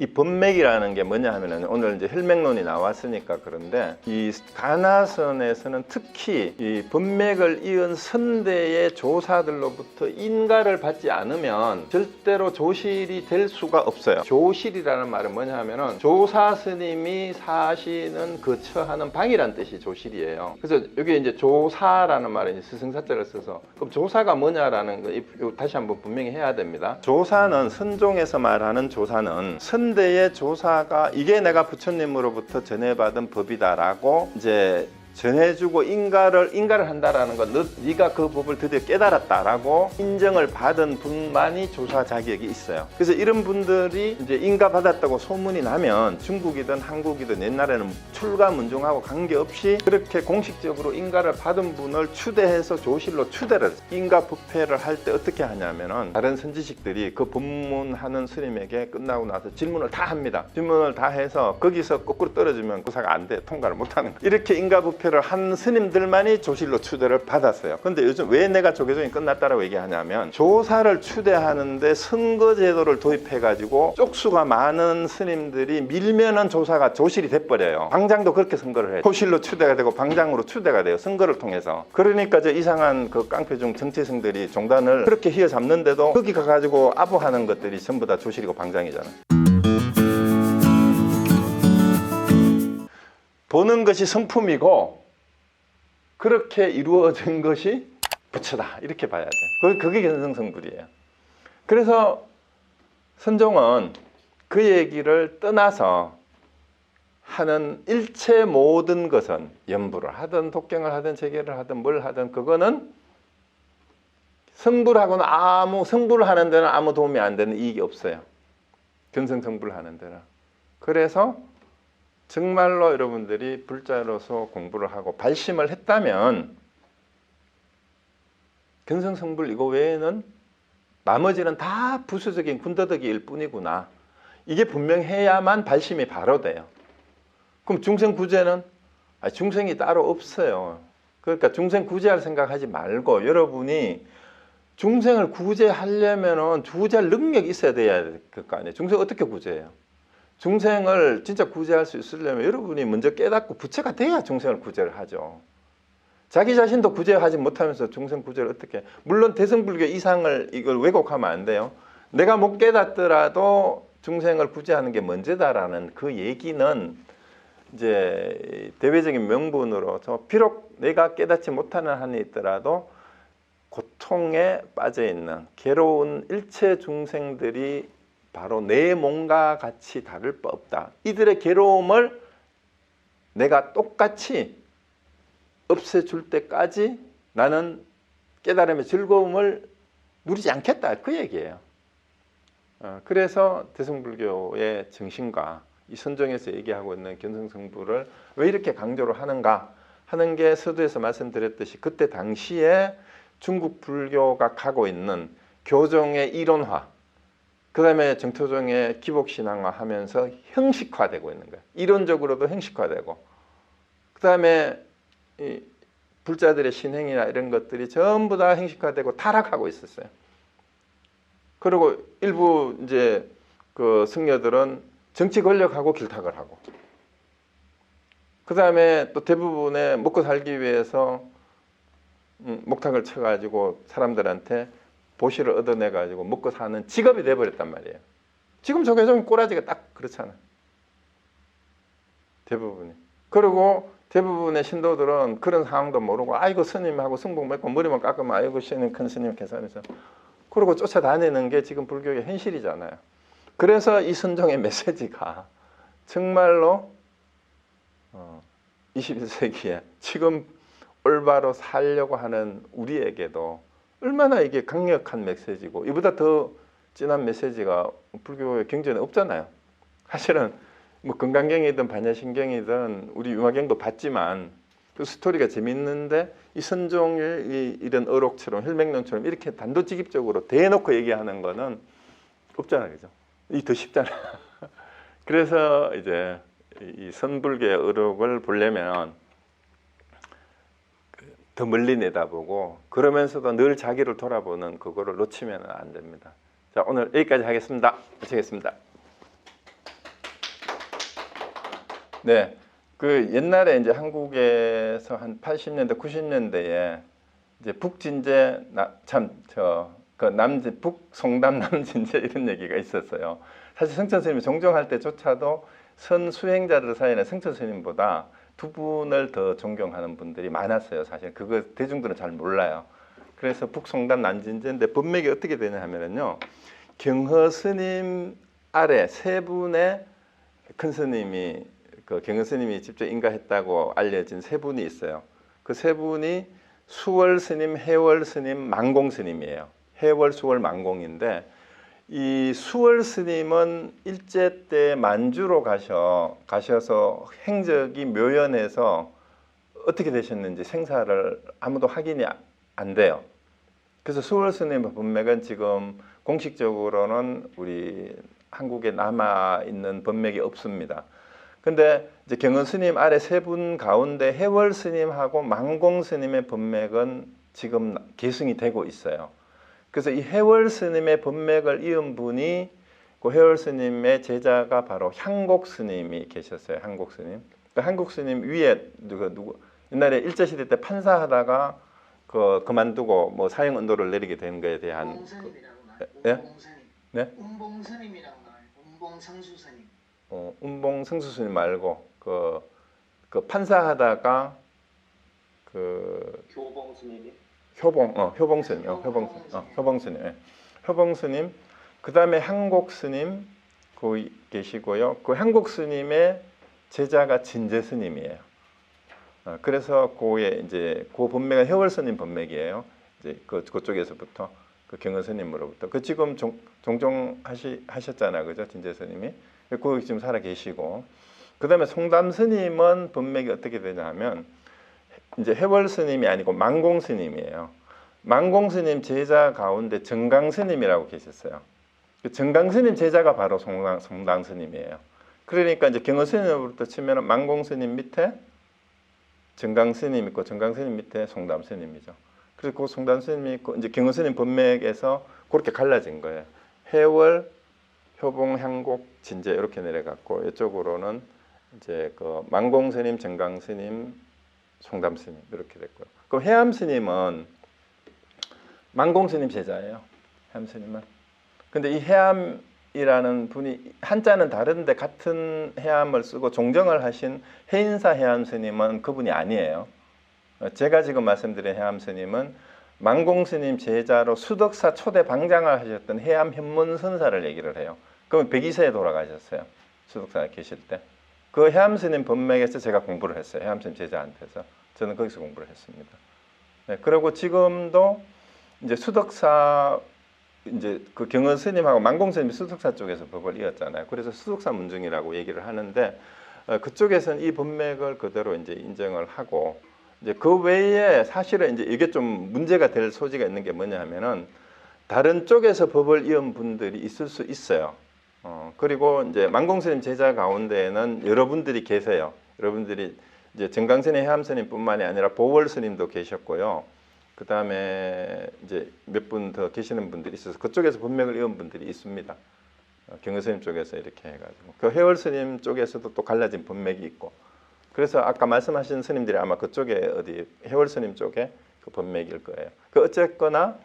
이 법맥이라는 게 뭐냐 하면은 오늘 이제 혈맥론이 나왔으니까 그런데 이 가나선에서는 특히 이 법맥을 이은 선대의 조사들로부터 인가를 받지 않으면 절대로 조실이 될 수가 없어요. 조실이라는 말은 뭐냐 하면은 조사 스님이 사시는 거처하는 방이란 뜻이 조실이에요. 그래서 여기 이제 조사라는 말은 스승사자를 써서 그럼 조사가 뭐냐라는 거 다시 한번 분명히 해야 됩니다. 조사는 선종에서 말하는 조사는 선대의 조사가 이게 내가 부처님으로부터 전해받은 법이다라고 이제 전해주고 인가를 한다라는 건 네가 그 법을 드디어 깨달았다라고 인정을 받은 분만이 조사 자격이 있어요. 그래서 이런 분들이 이제 인가 받았다고 소문이 나면 중국이든 한국이든 옛날에는 출가문중하고 관계없이 그렇게 공식적으로 인가를 받은 분을 추대해서 조실로 추대를 인가 부패를 할 때 어떻게 하냐면은 다른 선지식들이 그 법문하는 스님에게 끝나고 나서 질문을 다 합니다. 질문을 다 해서 거기서 거꾸로 떨어지면 조사가 안 돼, 통과를 못하는 거예요. 이렇게 인가 부패 한 스님들만이 조실로 추대를 받았어요. 근데 요즘 왜 내가 조계종이 끝났다라고 얘기하냐면 조사를 추대하는데 선거제도를 도입해가지고 쪽수가 많은 스님들이 밀면은 조사가 조실이 돼버려요. 방장도 그렇게 선거를 해요. 조실로 추대가 되고 방장으로 추대가 돼요. 선거를 통해서. 그러니까 저 이상한 그 깡패중 정치생들이 종단을 그렇게 휘어잡는데도 거기 가가지고 아부하는 것들이 전부 다 조실이고 방장이잖아요. 보는 것이 성품이고 그렇게 이루어진 것이 부처다 이렇게 봐야 돼요. 그게 견성성불이에요. 그래서 선종은 그 얘기를 떠나서 하는 일체 모든 것은 연부를 하든 독경을 하든 재계를 하든 뭘 하든 그거는 성불하고는 성불을 하는 데는 아무 도움이 안 되는 이익이 없어요. 견성성불을 하는 데는. 그래서 정말로 여러분들이 불자로서 공부를 하고 발심을 했다면 견성성불 이거 외에는 나머지는 다 부수적인 군더더기일 뿐이구나. 이게 분명해야만 발심이 바로 돼요. 그럼 중생구제는? 중생이 따로 없어요. 그러니까 중생 구제할 생각하지 말고 여러분이 중생을 구제하려면 구제할 능력이 있어야 돼야 될 거 아니에요. 중생 어떻게 구제해요? 중생을 진짜 구제할 수 있으려면 여러분이 먼저 깨닫고 부처가 돼야 중생을 구제를 하죠. 자기 자신도 구제하지 못하면서 중생 구제를 어떻게 해? 물론 대승불교 이상을 이걸 왜곡하면 안 돼요. 내가 못 깨닫더라도 중생을 구제하는 게 먼저다라는 그 얘기는 이제 대외적인 명분으로서 비록 내가 깨닫지 못하는 한이 있더라도 고통에 빠져 있는 괴로운 일체 중생들이 바로 내 몸과 같이 다를 바 없다. 이들의 괴로움을 내가 똑같이 없애줄 때까지 나는 깨달음의 즐거움을 누리지 않겠다. 그 얘기예요. 그래서 대승불교의 정신과 이 선정에서 얘기하고 있는 견성성불을 왜 이렇게 강조를 하는가 하는 게 서두에서 말씀드렸듯이 그때 당시에 중국 불교가 가고 있는 교종의 이론화 그 다음에 정토종의 기복신앙화 하면서 형식화되고 있는 거예요. 이론적으로도 형식화되고 그 다음에 이 불자들의 신행이나 이런 것들이 전부 다 형식화되고 타락하고 있었어요. 그리고 일부 이제 그 승려들은 정치 권력하고 길탁을 하고 그 다음에 또 대부분의 먹고 살기 위해서 목탁을 쳐가지고 사람들한테 보시를 얻어내가지고 먹고 사는 직업이 돼버렸단 말이에요. 지금 조계종 꼬라지가 딱 그렇잖아요. 대부분이. 그리고 대부분의 신도들은 그런 상황도 모르고 아이고 스님하고 승복 맺고 머리만 깎으면 아이고 스님 큰 스님 계산해서 그러고 쫓아다니는 게 지금 불교의 현실이잖아요. 그래서 이 선종의 메시지가 정말로 21세기에 지금 올바로 살려고 하는 우리에게도 얼마나 이게 강력한 메시지고 이보다 더 진한 메시지가 불교의 경전에 없잖아요. 사실은 뭐 건강경이든 반야신경이든 우리 융화경도 봤지만 그 스토리가 재밌는데 이 선종의 이런 어록처럼 혈맥론처럼 이렇게 단도직입적으로 대놓고 얘기하는 거는 없잖아요. 그죠? 이 더 쉽잖아요. 그래서 이제 이 선불교의 어록을 보려면 더 멀리 내다보고 그러면서도 늘 자기를 돌아보는 그거를 놓치면 안 됩니다. 자, 오늘 여기까지 하겠습니다. 마치겠습니다. 네. 그 옛날에 이제 한국에서 한 80년대, 90년대에 이제 북진제 그 남진 북송담 남진제 이런 얘기가 있었어요. 사실 성천 스님이 종종할 때조차도 선 수행자들 사이에는 성천 스님보다 두 분을 더 존경하는 분들이 많았어요. 사실 그거 대중들은 잘 몰라요. 그래서 북송담 남진제인데 법맥이 어떻게 되냐 하면은요. 경허 스님 아래 세 분의 큰 스님이 그 경허 스님이 직접 인가했다고 알려진 세 분이 있어요. 그 세 분이 수월 스님, 해월 스님, 망공 스님이에요. 해월, 수월, 망공인데 이 수월 스님은 일제 때 만주로 가셔서 행적이 묘연해서 어떻게 되셨는지 생사를 아무도 확인이 안 돼요. 그래서 수월 스님의 법맥은 지금 공식적으로는 우리 한국에 남아 있는 법맥이 없습니다. 근데 이제 경허 스님 아래 세 분 가운데 해월 스님하고 망공 스님의 법맥은 지금 계승이 되고 있어요. 그래서 이 해월 스님의 법맥을 이은 분이 그 해월 스님의 제자가 바로 향곡 스님이 계셨어요. 향곡 스님. 그 향곡 스님 위에 누구 옛날에 일제 시대 때 판사하다가 그만두고 뭐 사형 언도를 내리게 된 거에 대한 운봉스님이라고 나와요. 예? 운봉스님. 네? 운봉스님이라고 나와요. 운봉성수스님. 운봉성수스님 말고 그 판사하다가 교봉스님이. 효봉스님, 효봉스님, 예. 효봉스님, 그 다음에 향곡스님 거기 계시고요. 그 향곡스님의 제자가 진제스님이에요. 그래서 그의 이제 그 법맥은 해월스님 법맥이에요. 이제 그쪽에서부터 그 경허스님으로부터 그 지금 종종 하셨잖아요, 그죠, 진제스님이. 거기 지금 살아 계시고, 그 다음에 송담스님은 법맥이 어떻게 되냐면. 이제 해월 스님이 아니고 망공 스님이에요. 망공 스님 제자 가운데 정강 스님이라고 계셨어요. 그 정강 스님 제자가 바로 송당 스님이에요. 그러니까 이제 경허 스님으로부터 치면은 망공 스님 밑에 정강 스님 있고 정강 스님 밑에 송담 스님이죠. 그래서 그 송담 스님이 있고 이제 경허 스님 법맥에서 그렇게 갈라진 거예요. 해월, 효봉, 향곡, 진제 이렇게 내려갔고 이쪽으로는 이제 그 망공 스님, 정강 스님, 송담 스님 이렇게 됐고요. 그럼 해암 스님은 망공 스님 제자예요. 해암 스님은. 근데 이 해암이라는 분이 한자는 다른데 같은 해암을 쓰고 종정을 하신 해인사 해암 스님은 그분이 아니에요. 제가 지금 말씀드린 해암 스님은 망공 스님 제자로 수덕사 초대 방장을 하셨던 해암 현문선사를 얘기를 해요. 그러면 102세에 돌아가셨어요. 수덕사에 계실 때. 그 해암 스님 법맥에서 제가 공부를 했어요. 해암 스님 제자한테서. 저는 거기서 공부를 했습니다. 네, 그리고 지금도 이제 수덕사 이제 그 경허 스님하고 망공 스님이 수덕사 쪽에서 법을 이었잖아요. 그래서 수덕사 문중이라고 얘기를 하는데 그쪽에서는 이 법맥을 그대로 이제 인정을 하고 이제 그 외에 사실은 이제 이게 좀 문제가 될 소지가 있는 게 뭐냐 하면은 다른 쪽에서 법을 이은 분들이 있을 수 있어요. 그리고 이제 망공 스님 제자 가운데에는 여러분들이 계세요. 여러분들이 이제 정강 스님, 해암 스님뿐만이 아니라 보월 스님도 계셨고요. 그 다음에 이제 몇 분 더 계시는 분들이 있어서 그쪽에서 법맥을 이은 분들이 있습니다. 경허 스님 쪽에서 이렇게 해가지고 그 해월 스님 쪽에서도 또 갈라진 법맥이 있고. 그래서 아까 말씀하신 스님들이 아마 그쪽에 어디 해월 스님 쪽에 그 법맥일 거예요. 그 어쨌거나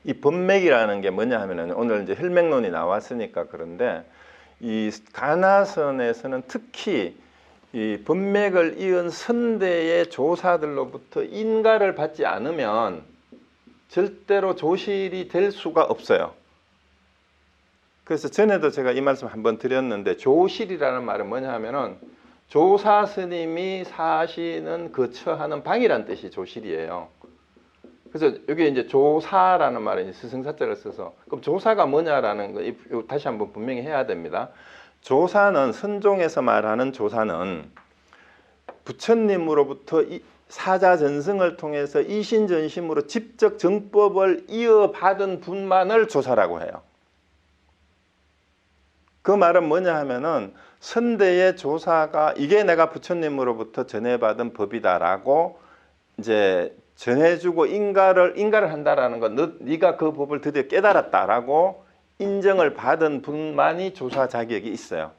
이 법맥이라는 게 뭐냐 하면은 오늘 이제 혈맥론이 나왔으니까 그런데 이 가나선에서는 특히 이 법맥을 이은 선대의 조사들로부터 인가를 받지 않으면 절대로 조실이 될 수가 없어요. 그래서 전에도 제가 이 말씀 한번 드렸는데 조실이라는 말은 뭐냐 하면은 조사 스님이 사시는 거처하는 방이란 뜻이 조실이에요. 그래서 여기 이제 조사라는 말은 스승사자를 써서 그럼 조사가 뭐냐라는 거 다시 한번 분명히 해야 됩니다. 조사는 선종에서 말하는 조사는 부처님으로부터 사자 전승을 통해서 이신전심으로 직접 정법을 이어받은 분만을 조사라고 해요. 그 말은 뭐냐 하면은 선대의 조사가 이게 내가 부처님으로부터 전해받은 법이다라고 이제 전해주고 인가를 한다라는 건 네가 그 법을 드디어 깨달았다라고 인정을 받은 분만이 조사 자격이 있어요.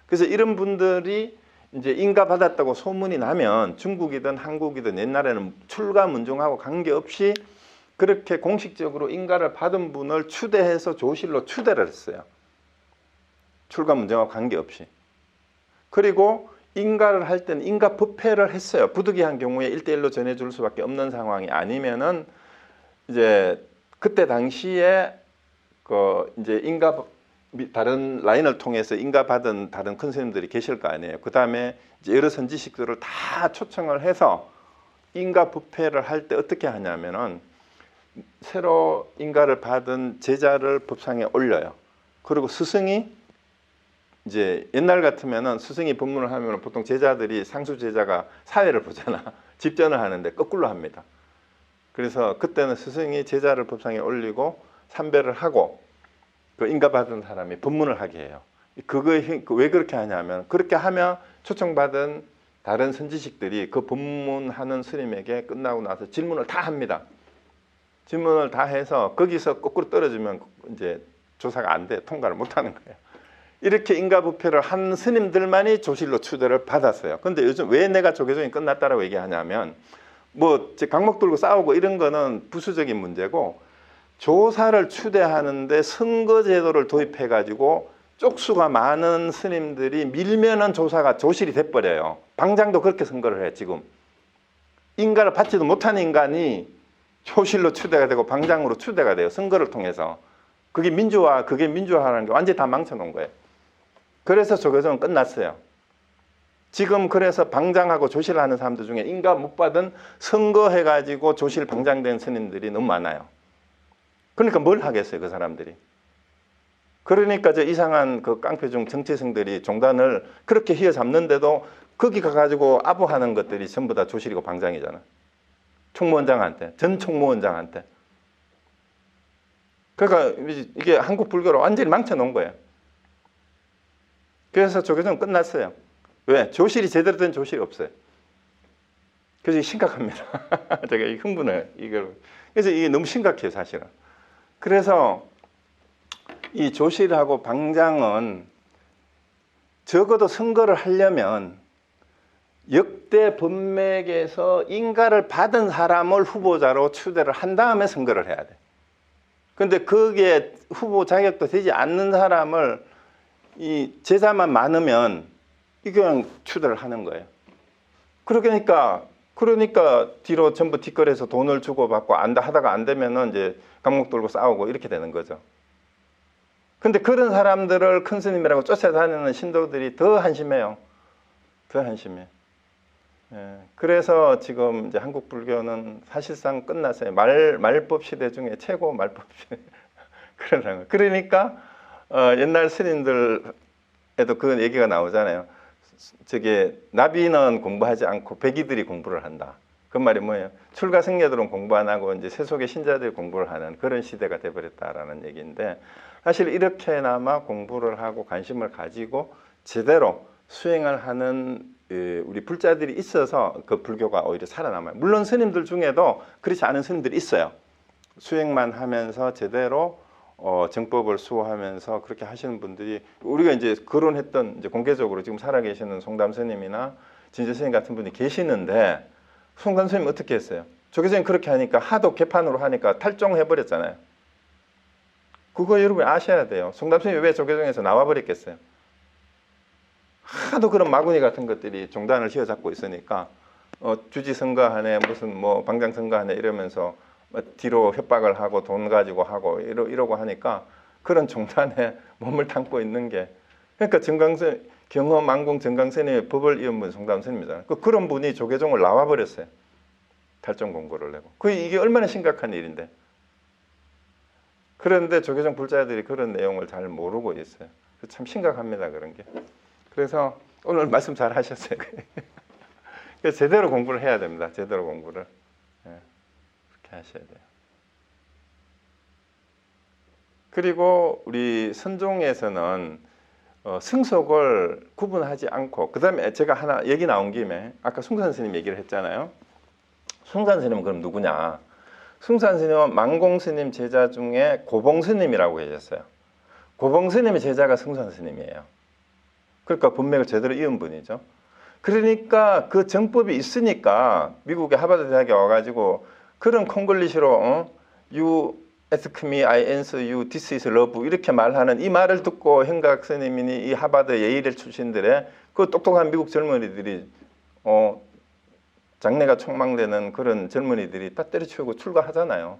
그래서 이런 분들이 이제 인가 받았다고 소문이 나면 중국이든 한국이든 옛날에는 출가 문중하고 관계없이 그렇게 공식적으로 인가를 받은 분을 추대해서 조실로 추대를 했어요. 출가 문중하고 관계없이. 그리고 인가를 할 때는 인가 부패를 했어요. 부득이한 경우에 1대1로 전해줄 수밖에 없는 상황이 아니면은 이제 그때 당시에 그 이제 인가 다른 라인을 통해서 인가 받은 다른 큰 스님들이 계실 거 아니에요. 그 다음에 이제 여러 선지식들을 다 초청을 해서 인가 부패를 할 때 어떻게 하냐면은 새로 인가를 받은 제자를 법상에 올려요. 그리고 스승이 이제 옛날 같으면은 스승이 법문을 하면 보통 제자들이 상수 제자가 사회를 보잖아. 집전을 하는데 거꾸로 합니다. 그래서 그때는 스승이 제자를 법상에 올리고 삼배를 하고 그 인가받은 사람이 법문을 하게 해요. 그거에 왜 그렇게 하냐면 그렇게 하면 초청받은 다른 선지식들이 그 법문하는 스님에게 끝나고 나서 질문을 다 합니다. 질문을 다 해서 거기서 거꾸로 떨어지면 이제 조사가 안 돼. 통과를 못 하는 거예요. 이렇게 인가부패를 한 스님들만이 조실로 추대를 받았어요. 근데 요즘 왜 내가 조계종이 끝났다라고 얘기하냐면 뭐 강목 들고 싸우고 이런 거는 부수적인 문제고 조사를 추대하는데 선거제도를 도입해가지고 쪽수가 많은 스님들이 밀면은 조사가 조실이 돼버려요. 방장도 그렇게 선거를 해 지금. 인가를 받지도 못한 인간이 조실로 추대가 되고 방장으로 추대가 돼요. 선거를 통해서. 그게 민주화라는 게 완전히 다 망쳐놓은 거예요. 그래서 조계종은 끝났어요. 지금 그래서 방장하고 조실하는 사람들 중에 인가 못 받은 선거해가지고 조실 방장된 스님들이 너무 많아요. 그러니까 뭘 하겠어요, 그 사람들이. 그러니까 저 이상한 그 깡패중 정치생들이 종단을 그렇게 휘어잡는데도 거기 가가지고 아부하는 것들이 전부 다 조실이고 방장이잖아. 총무원장한테, 전 총무원장한테. 그러니까 이게 한국 불교를 완전히 망쳐놓은 거예요. 그래서 조계종은 끝났어요. 왜? 조실이 제대로 된 조실이 없어요. 그래서 심각합니다. 제가 이 흥분을 이걸. 그래서 이게 너무 심각해요, 사실은. 그래서 이 조실하고 방장은 적어도 선거를 하려면 역대 법맥에서 인가를 받은 사람을 후보자로 추대를 한 다음에 선거를 해야 돼. 근데 그게 후보 자격도 되지 않는 사람을 이 제자만 많으면 그냥 추대를 하는 거예요. 그러니까 뒤로 전부 뒷거래에서 돈을 주고받고 하다가 안 되면은 이제 강목 들고 싸우고 이렇게 되는 거죠. 근데 그런 사람들을 큰 스님이라고 쫓아다니는 신도들이 더 한심해요. 더 한심해. 예, 그래서 지금 이제 한국 불교는 사실상 끝났어요. 말법 시대 중에 최고 말법 시대. 그런 상황. 그러니까 옛날 스님들에도 그 얘기가 나오잖아요. 저게 나비는 공부하지 않고 백이들이 공부를 한다. 그 말이 뭐예요? 출가 승려들은 공부 안 하고 이제 세속의 신자들이 공부를 하는 그런 시대가 돼버렸다라는 얘기인데 사실 이렇게나마 공부를 하고 관심을 가지고 제대로 수행을 하는 우리 불자들이 있어서 그 불교가 오히려 살아남아요. 물론 스님들 중에도 그렇지 않은 스님들이 있어요. 수행만 하면서 제대로 정법을 수호하면서 그렇게 하시는 분들이 우리가 이제 거론했던 이제 공개적으로 지금 살아계시는 송담 스님이나 진저 스님 같은 분이 계시는데 송담 스님 어떻게 했어요? 조계종이 그렇게 하니까 하도 개판으로 하니까 탈종해 버렸잖아요. 그거 여러분 아셔야 돼요. 송담 스님이 왜 조계종에서 나와 버렸겠어요? 하도 그런 마구니 같은 것들이 종단을 휘어잡고 있으니까 주지 선거하네 무슨 뭐 방장 선거하네 이러면서 뒤로 협박을 하고 돈 가지고 하고 이러고 하니까 그런 종단에 몸을 담고 있는 게 그러니까 경허 만공 정강스님의 법을 이은 분 송담 스님이잖아요. 그런 분이 조계종을 나와 버렸어요. 탈종 공고를 내고. 이게 얼마나 심각한 일인데. 그런데 조계종 불자들이 그런 내용을 잘 모르고 있어요. 참 심각합니다, 그런 게. 그래서 오늘 말씀 잘 하셨어요. 그래서 제대로 공부를 해야 됩니다. 제대로 공부를. 그렇게 하셔야 돼요. 그리고 우리 선종에서는 승속을 구분하지 않고 그 다음에 제가 하나 얘기 나온 김에 아까 숭산 스님 얘기를 했잖아요. 숭산 스님은 그럼 누구냐? 숭산 스님은 망공 스님 제자 중에 고봉 스님이라고 계셨어요. 고봉 스님의 제자가 숭산 스님이에요. 그러니까 법맥을 제대로 이은 분이죠. 그러니까 그 정법이 있으니까 미국의 하버드 대학에 와가지고 그런 콩글리시로 You ask me, I answer you, this is love 이렇게 말하는 이 말을 듣고 현각 스님이 이 하버드 예일의 출신들의 그 똑똑한 미국 젊은이들이 장래가 촉망되는 그런 젊은이들이 딱 때려치우고 출가하잖아요.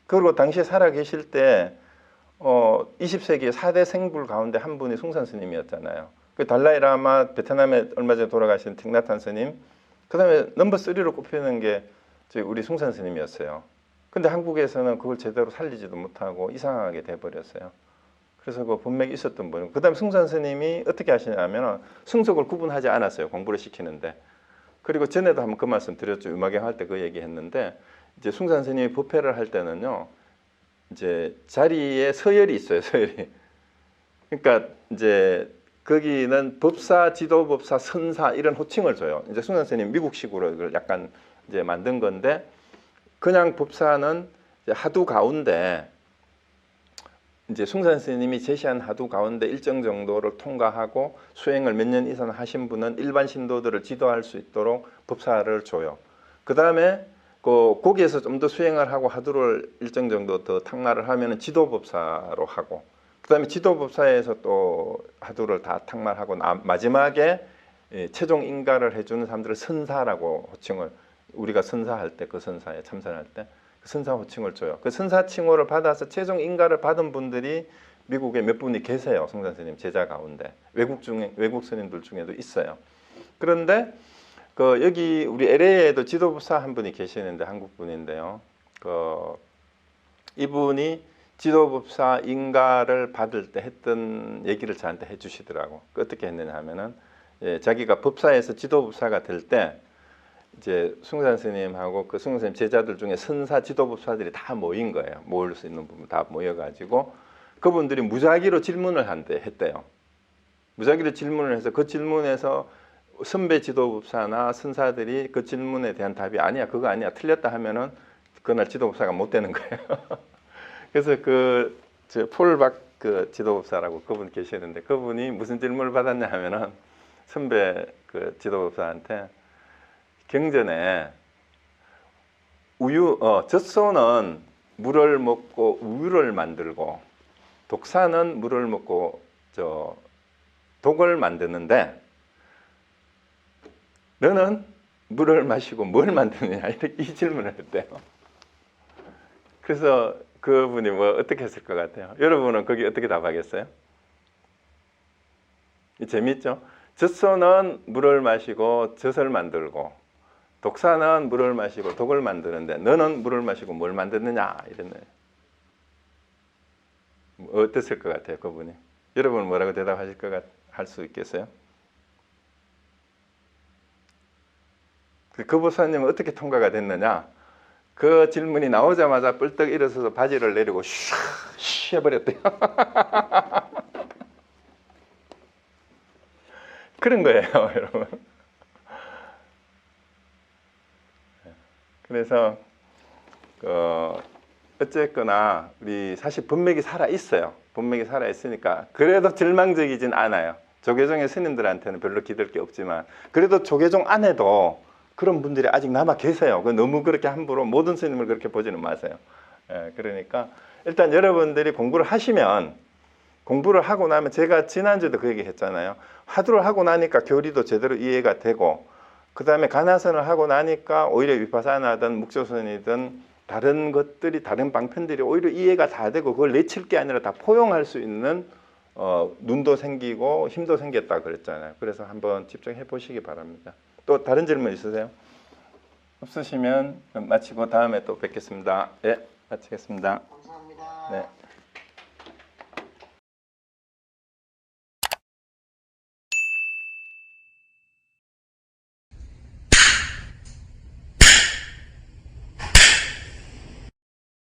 그리고 당시에 살아 계실 때 20세기의 4대 생불 가운데 한 분이 숭산 스님이었잖아요. 그 달라이라마 베트남에 얼마 전에 돌아가신 틱나탄 스님, 그 다음에 넘버 3로 꼽히는 게 우리 숭산 스님이었어요. 근데 한국에서는 그걸 제대로 살리지도 못하고 이상하게 돼버렸어요. 그래서 그 본맥이 있었던 분이고, 그 다음에 숭산 스님이 어떻게 하시냐면 승속을 구분하지 않았어요. 공부를 시키는데. 그리고 전에도 한번 그 말씀 드렸죠. 음악영 할 때 그 얘기 했는데, 이제 숭산 스님이 법회를 할 때는요, 이제 자리에 서열이 있어요. 서열이. 그러니까 이제 거기는 법사, 지도법사, 선사 이런 호칭을 줘요. 이제 숭산 스님 미국식으로 이걸 약간 이제 만든 건데, 그냥 법사는 이제 하두 가운데 이제 숭산 스님이 제시한 하두 가운데 일정 정도를 통과하고 수행을 몇 년 이상 하신 분은 일반 신도들을 지도할 수 있도록 법사를 줘요. 그 다음에 거기에서 좀 더 수행을 하고 하두를 일정 정도 더 탁마를 하면은 지도법사로 하고, 그 다음에 지도법사에서 또 하두를 다 탁마하고 마지막에 최종 인가를 해주는 사람들을 선사라고 호칭을, 우리가 선사할 때 그 선사에 참선할 때 그 선사 호칭을 줘요. 그 선사 칭호를 받아서 최종 인가를 받은 분들이 미국에 몇 분이 계세요. 숭산 스님 제자 가운데 외국 스님들 중에도 있어요. 그런데 여기 우리 LA에도 지도법사 한 분이 계시는데 한국 분인데요. 이분이 지도법사 인가를 받을 때 했던 얘기를 저한테 해주시더라고. 어떻게 했느냐 하면은 자기가 법사에서 지도법사가 될 때 이제 숭산 스님하고 그 숭산 스님 제자들 중에 선사 지도법사들이 다 모인 거예요. 모일 수 있는 부분 다 모여가지고 그분들이 무작위로 질문을 했대요. 무작위로 질문을 해서 그 질문에서 선배 지도법사나 선사들이 그 질문에 대한 답이 아니야, 그거 아니야, 틀렸다 하면은 그날 지도법사가 못 되는 거예요. 그래서 폴박 그 지도법사라고 그분 계시는데 그분이 무슨 질문을 받았냐 하면은 선배 그 지도법사한테 경전에 젖소는 물을 먹고 우유를 만들고 독사는 물을 먹고 독을 만드는데 너는 물을 마시고 뭘 만드느냐 이렇게 이 질문을 했대요. 그래서 그분이 어떻게 했을 것 같아요? 여러분은 거기 어떻게 답하겠어요? 재밌죠? 젖소는 물을 마시고 젖을 만들고 독사는 물을 마시고 독을 만드는데 너는 물을 마시고 뭘 만드느냐 이랬네요. 어땠을 것 같아요, 그분이? 여러분은 뭐라고 대답하실 할 수 있겠어요? 그 보사님은 어떻게 통과가 됐느냐? 그 질문이 나오자마자 뿔떡 일어서서 바지를 내리고 슉 해버렸대요. 그런 거예요, 여러분. 그래서 어쨌거나 우리 사실 법맥이 살아 있어요. 법맥이 살아 있으니까 그래도 절망적이진 않아요. 조계종의 스님들한테는 별로 기댈 게 없지만 그래도 조계종 안에도 그런 분들이 아직 남아 계세요. 너무 그렇게 함부로 모든 스님을 그렇게 보지는 마세요. 그러니까 일단 여러분들이 공부를 하시면, 공부를 하고 나면 제가 지난주에도 그 얘기 했잖아요. 화두를 하고 나니까 교리도 제대로 이해가 되고 그 다음에 간화선을 하고 나니까 오히려 위파사나든 묵조선이든 다른 것들이, 다른 방편들이 오히려 이해가 다 되고 그걸 내칠 게 아니라 다 포용할 수 있는 눈도 생기고 힘도 생겼다 그랬잖아요. 그래서 한번 집중해 보시기 바랍니다. 또 다른 질문 있으세요? 없으시면 마치고 다음에 또 뵙겠습니다. 예, 마치겠습니다. 감사합니다. 네.